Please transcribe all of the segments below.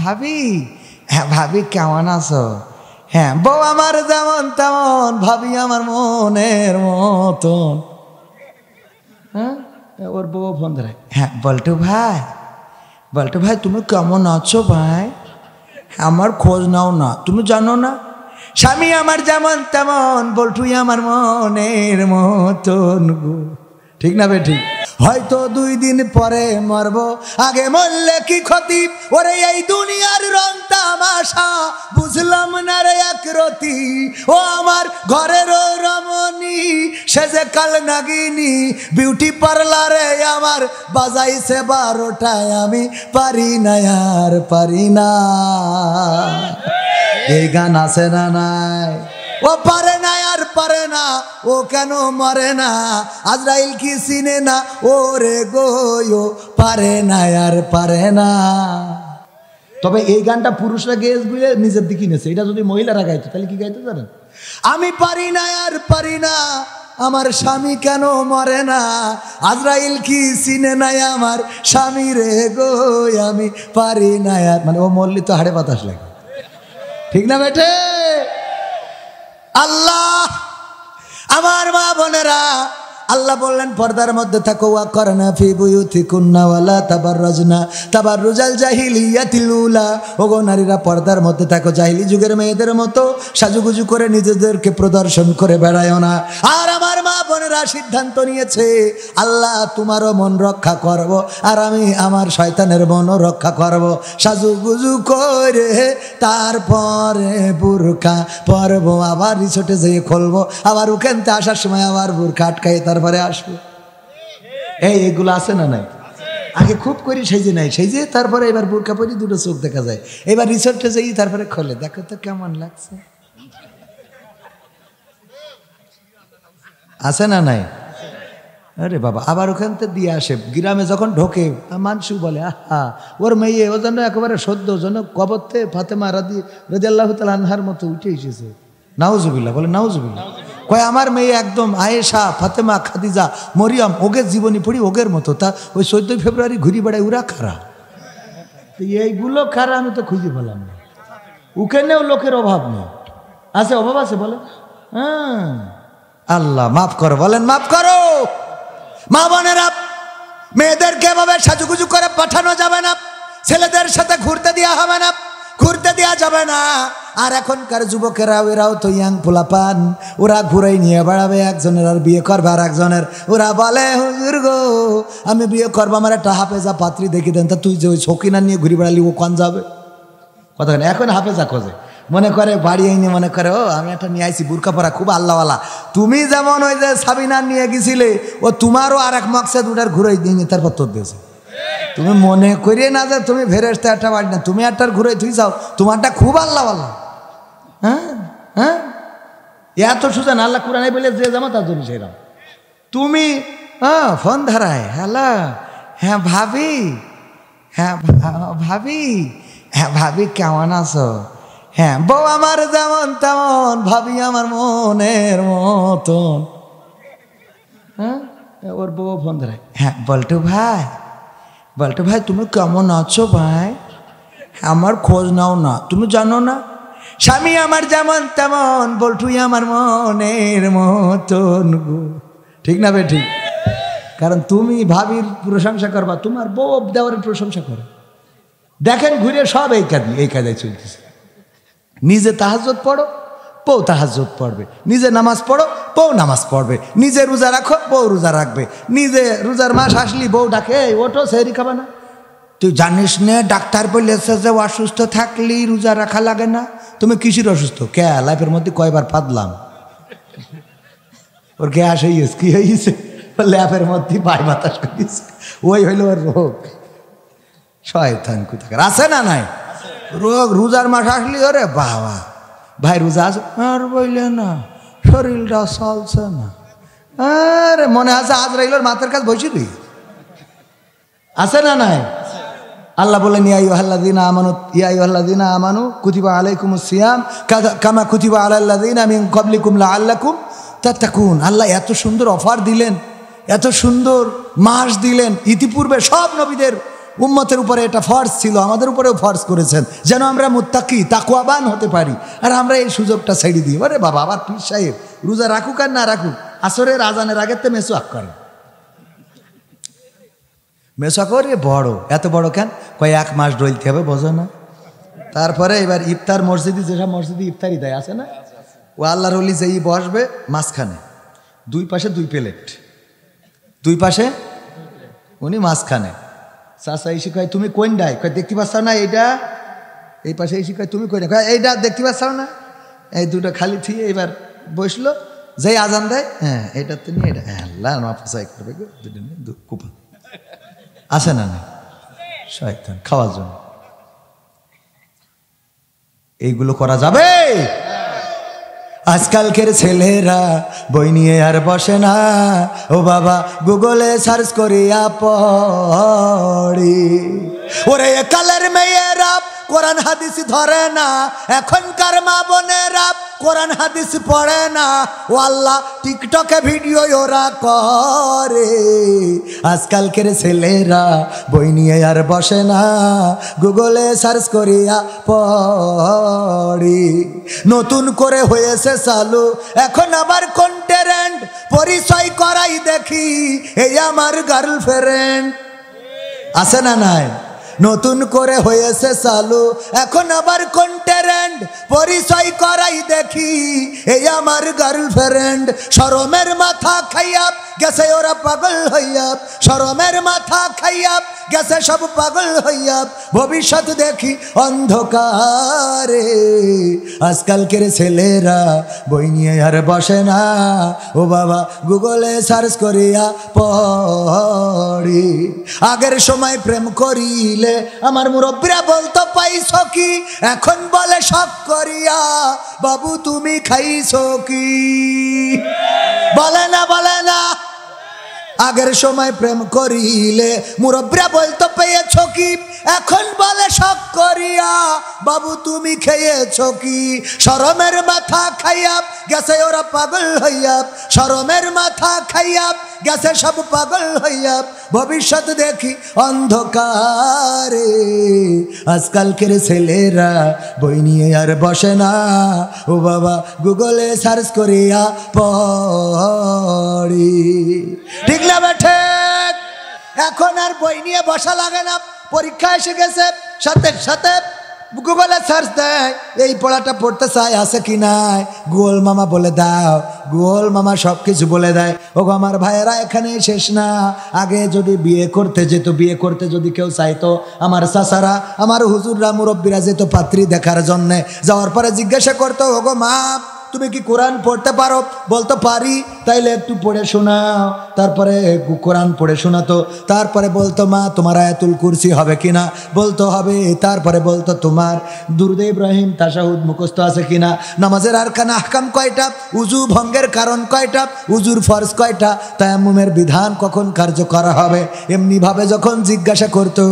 ভাবি, হ্যাঁ ভাবি কেমন আছো? হ্যাঁ বউ আমার যেমন তেমন, ভাবি আমার মনের মতন। হ্যাঁ ওর বউ ফোন ধরে, হ্যাঁ বল্টু ভাই, বল্টু ভাই তুমি কেমন আছো ভাই? আমার খোঁজ নাও না, তুমি জানো না স্বামী আমার যেমন তেমন, বল্টুই আমার মনের মতন গো। ঠিক না বে ঠিক? হয়তো 2 দিন পরে মরবো, আগে মরলে কি ক্ষতি? ওরে এই দুনিয়ার রং তামাশা বুঝলাম না রে এক রতি। ও আমার ঘরের রমণী, সে যে কাল নাগিনী, বিউটি পার্লারে আমার বাজাইছে 12টায়, আমি পারি না আর পারি না। এই গান আছে না নাই? ও পারে না আর পারে না, ও কেন মরে না? আজরাইল কি চিনে না? ও রে গো পারে না আর পারে না। তবে এই গানটা পুরুষরা গেয়ে গুলে নিজের দিকে নিয়েছে, এটা যদি মহিলারা গাইতো তাহলে কি গাইতে জানেন? আমি পারি না আর পারি না, আমার স্বামী কেন মরে না? আজরাইল কি চিনে নাই আমার স্বামী রে গো, আমি পারি না আর। মানে ও মরলি তো হাড়ে বাতাস লাগে, ঠিক না বেটে? আল্লাহ, আমার মা বোনেরা, আল্লাহ বললেন পর্দার মধ্যে থাকো, ওয়াকরনা ফি বুয়ুতিকুন্না ওয়ালা তাবাররাজনা তাবাররুজাল জাহিলিয়াতিল উলা। ওগো নারীরা পর্দার মধ্যে থাকো, জাহিলি যুগের মেয়েদের মতো সাজুগুজু করে নিজেদেরকে প্রদর্শন করে বেড়ায়ও না। আর আমার মা বোনেরা সিদ্ধান্ত নিয়েছে, আল্লাহ তোমারও মন রক্ষা করব, আর আমি আমার শয়তানের মনও রক্ষা করব। সাজুগুজু করে তারপরে বুরকা পরবো, আবার রিসোর্টে যেয়ে খুলবো, আবার ওখানতে আসার সময় আবার বুরকা আটকাই তারপরে আসবো। এইগুলো আছে না নাই? আগে খুব করি সেই যে নাই, সেই যে তারপরে এবার বুরকা পরি 2টো চোখ দেখা যায়, এবার রিসোর্টে যাই তারপরে খোলে, দেখো তো কেমন লাগছে। আছে না নাই? আরে বাবা, আবার ওখান থেকে দিয়ে আসে, গ্রামে যখন ঢোকে মানুষ বলে আহা ওর মেয়ে, ও জন্য একেবারে সদ্য যেন কবরতে ফাতেমা রাদিয়াল্লাহু তাআলা আনহার মতো উঠে এসেছে। নাউজুবিল্লাহ, বলে নাউজুবিল্লাহ। কয় আমার মেয়ে একদম আয়েশা, ফাতেমা, খাদিজা, মরিয়ম, ওগের জীবনী পড়ি ওগের মতো। তা ওই 14 ফেব্রুয়ারি ঘুরি বেড়ায়, ওরা কারা? এইগুলো কারা আমি তো খুঁজে পেলাম না। ওখানেও লোকের অভাব নেই, আছে অভাব আছে বলে। হ্যাঁ আল্লাহ মাফ করো, বলেন মাফ করো। মা বোনেরা, মেয়েদেরকে এভাবে সাজুগুজু করে পাঠানো যাবে না, ছেলেদের সাথে ঘুরতে দেওয়া হবে না, ঘুরতে দেওয়া যাবে না। আর এখনকার যুবকেরা, এরাও তো ইয়াং পোলাপান, ওরা ঘুরাই নিয়ে বেড়াবে, একজনের আর বিয়ে করবে আর একজনের। ওরা বলে হুজুর গো আমি বিয়ে করবো, আমার একটা হাফেজা পাত্রী দেখি দেন। তা তুই যে ওই শৌখিনা নিয়ে ঘুরে বেড়ালি, ও কোন যাবে? কথা এখন হাফেজা খোঁজে, মনে করে বাড়ি আইনি, মনে করে ও আমি একটা নিয়ে আইছি বুরকা পরা, খুব আল্লাহওয়ালা। তুমি যেমন ওই যে সাবিনা নিয়ে গেছিলে, ও তোমারও আর এক মাকসাদ উঠার ঘুরাই দিয়ে তারপর তোর দিয়েছে। তুমি মনে করিয়ে না যে তুমি ফেরেশতা একটা বাড়ি না, তুমি একটার ঘুরে তুই যাও, তোমারটা খুব আল্লাহওয়ালা। হ্যাঁ হ্যাঁ, এত সুজান আল্লাহ কুরআনে বলে যে জামা তার জন্য সেরাম। তুমি ফোন ধরায়, হ্যালো হ্যাঁ ভাবি, হ্যাঁ ভাবি, হ্যাঁ ভাবি কেমন আছো? হ্যাঁ বউ আমার যেমন তেমন, ভাবি আমার মনের মতন। হ্যাঁ ওর বউ ফোন ধরে, হ্যাঁ বল্টু ভাই, বল্টু ভাই তুমি কেমন আছো ভাই? আমার খোঁজ নাও না, তুমি জানো না স্বামী আমার যেমন তেমন, বল্টুই আমার মনের মতন গো। ঠিক না বে ঠিক? কারণ তুমি ভাবির প্রশংসা করবা, তোমার বউ দেওয়ারের প্রশংসা করে। দেখেন ঘুরে সব এই কাজে চলতেছে। নিজে তাহাজ্জুদ পড়ো, বউ তাহাজ্জুদ পড়বে। নিজে নামাজ পড়ো, বউ নামাজ পড়বে। নিজে রোজা রাখো, বউ রোজা রাখবে। নিজে রোজার মাস আসলি বউ ডাকে, ওটো সেহরি খাবে না। তুই জানিস না ডাক্তার বলেছে যে অসুস্থ থাকলি রোজা রাখা লাগে না। তুমি কিসের অসুস্থ? কে লাইফের মধ্যে কয়বার ফাদলাম, ওর গ্যাস হয়েছে, কি হয়েছে? ল্যাপের মধ্যে বাই বাতাস করিস, ওই হইল ওর রোগ। শয়তান কোথাকার, আছে না নাই রোগ? রোজার মাস আসলি ওরে বাবা ভাই রোজা আছে আর বইলে না, শরীরটা চলছে না। আরে মনে আছে আজরাইলের মাথার কাছে বসিলি, আছে না নাই? আল্লাহ বলেন ইয়া আইয়ুহাল্লাযীনা আমানু, ইয়া আইয়ুহাল্লাযীনা আমানু কুতিবা আলাইকুমুস সিয়াম কামা কুতিবা আলাল্লাযীনা মিন ক্বাবলিকুম লাআল্লাকুম তাত্তাকুন। আল্লাহ এত সুন্দর অফার দিলেন, এত সুন্দর মাস দিলেন। ইতিপূর্বে সব নবীদের উম্মতের উপরে এটা ফরজ ছিল, আমাদের উপরেও ফরজ করেছেন যেন আমরা মুত্তাকি তাকওয়াবান হতে পারি। আর আমরা এই সুযোগটা ছেড়ে দিই। আরে বাবা, আবার পীর সাহেব রোজা রাখুক আর না রাখুক, আসরের আজানের আগের তো মেসওয়াক করে। মেসওয়াক করে বড়, এত বড় কেন? কয় 1 মাস ডলতে হবে, বোঝো না? তারপরে এবার ইফতার মসজিদে, যেসব মসজিদে ইফতারি দেয় আছে না, ও আল্লাহর ওলি যেই বসবে মাঝখানে, 2 পাশে 2 প্লেট, 2 পাশে উনি মাঝখানে। চাচা এসে কয় তুমি কোনটায়? কয় দেখতে পাচ্ছ না এইটা? এই পাশে এসে কয় তুমি কোনটা? কয় এইটা দেখতে পাচ্ছ না? এই দুটো খালি থিয়ে এবার বসলো, যেই আজান দেয় হ্যাঁ এটা তো নিয়ে এটা আল্লাহ মাফাসাই করবে গো, কুপা আছে না? না শয়তান খাওয়ার জন্য এইগুলো করা যাবে? আজকালকের ছেলেরা বই নিয়ে আর বসে না, ও বাবা গুগলে সার্চ করিয়া পড়ি। ওরে কালের মেয়েরা কোরআন হাদিস ধরে না, এখনকার মা বোনেরা কোরআন হাদিস পড়ে না, ও আল্লাহ টিকটকে ভিডিও ওরা করে। আজকালকের ছেলেরা বই নিয়ে আর বসে না, গুগলে সার্চ করিয়া পড়ি। নতুন করে হয়েছে চালু এখন আবার কন্টেন্ট, পরিচয় করাই দেখি এই আমার গার্লফ্রেন্ড, আছে না নাই? নতুন করে হয়েছে চালু এখন আবার কন্টেন্ট, পরিচয় করাই দেখি এই আমার গার্লফ্রেন্ড। শরমের মাথা খাইয়া গেছে ওরা পাগল হইয়া, শরমের মাথা খাইয়া গেছে সব পাগল হইয়া, ভবিষ্যৎ দেখি অন্ধকারে। আজকালকের ছেলেরা বই নিয়ে আর বসে না, ও বাবা গুগলে সার্চ করিয়া পড়ি। আগের সময় প্রেম করিলে আমার মুরব্বীরা বলতো পাইছ কি, এখন বলে শখ করিয়া বাবু তুমি খাইছ কি? বলে না, বলে না? আগের সময় প্রেম করিলে মুরব্বীরা বলতো পেয়েছ কি, এখন বলে শখ করিয়া বাবু তুমি খেয়েছ কি? শরমের মাথা খাইয়া গেছে ওরা পাগল হইয়া, শরমের মাথা খাইয়া গেছে সব পাগল হইয়া, ভবিষ্যৎ দেখি অন্ধকারে। আজকালকের ছেলেরা বই নিয়ে আর বসে না, ও বাবা গুগলে সার্চ করিয়া পড়ি। ঠিক না বেঠে? এখন আর বই নিয়ে বসা লাগে না, পরীক্ষা এসে গেছে, সাথে সাথে গুগলে সার্চ দেয় এই পড়াটা পড়তে চাই আছে কি নাই, গুগল মামা বলে দাও, গুগল মামা সব কিছু বলে দেয়। ও আমার ভাইয়েরা এখানেই শেষ না, আগে যদি বিয়ে করতে যেত, বিয়ে করতে যদি কেউ চাইতো, আমার চাচারা আমার হুজুররা মুরব্বীরা যেত পাত্রী দেখার জন্যে, যাওয়ার পরে জিজ্ঞাসা করতো ওগো মা তুমি কি কোরআন পড়তে পারো? বলতো পারি। তাইলে একটু পড়ে শোনাও। তারপরে কোরআন পড়ে শোনাতো। তারপরে বলতো মা তোমার আয়াতুল কুরসি হবে কিনা? বলতো হবে। তারপরে বলতো তোমার দুরুদ ইব্রাহিম তাশাহুদ মুখস্থ আছে কিনা? নামাজের আরকান আহকাম কয়টা? উজু ভঙ্গের কারণ কয়টা? উজুর ফরজ কয়টা? তায়াম্মুমের বিধান কখন কার্যকর হবে? এমনিভাবে যখন জিজ্ঞাসা করতো,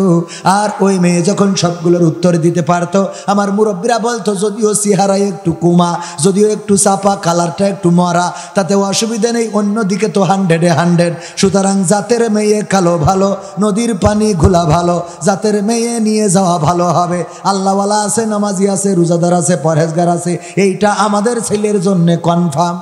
আর ওই মেয়ে যখন সবগুলোর উত্তর দিতে পারতো, আমার মুরব্বীরা বলতো যদিও চেহারায় একটু কুমা, যদিও একটু চাপা, কালারটা একটু মরা, তাতে অসুবিধা নেই, অন্যদিকে তো 100-এ 100। সুতরাং জাতের মেয়ে কালো ভালো, নদীর পানি ঘোলা ভালো, জাতের মেয়ে নিয়ে যাওয়া ভালো হবে। আল্লাহওয়ালা আছে, নামাজি আছে, রোজাদার আছে, পরহেজগার আছে, এইটা আমাদের ছেলের জন্য কনফার্ম।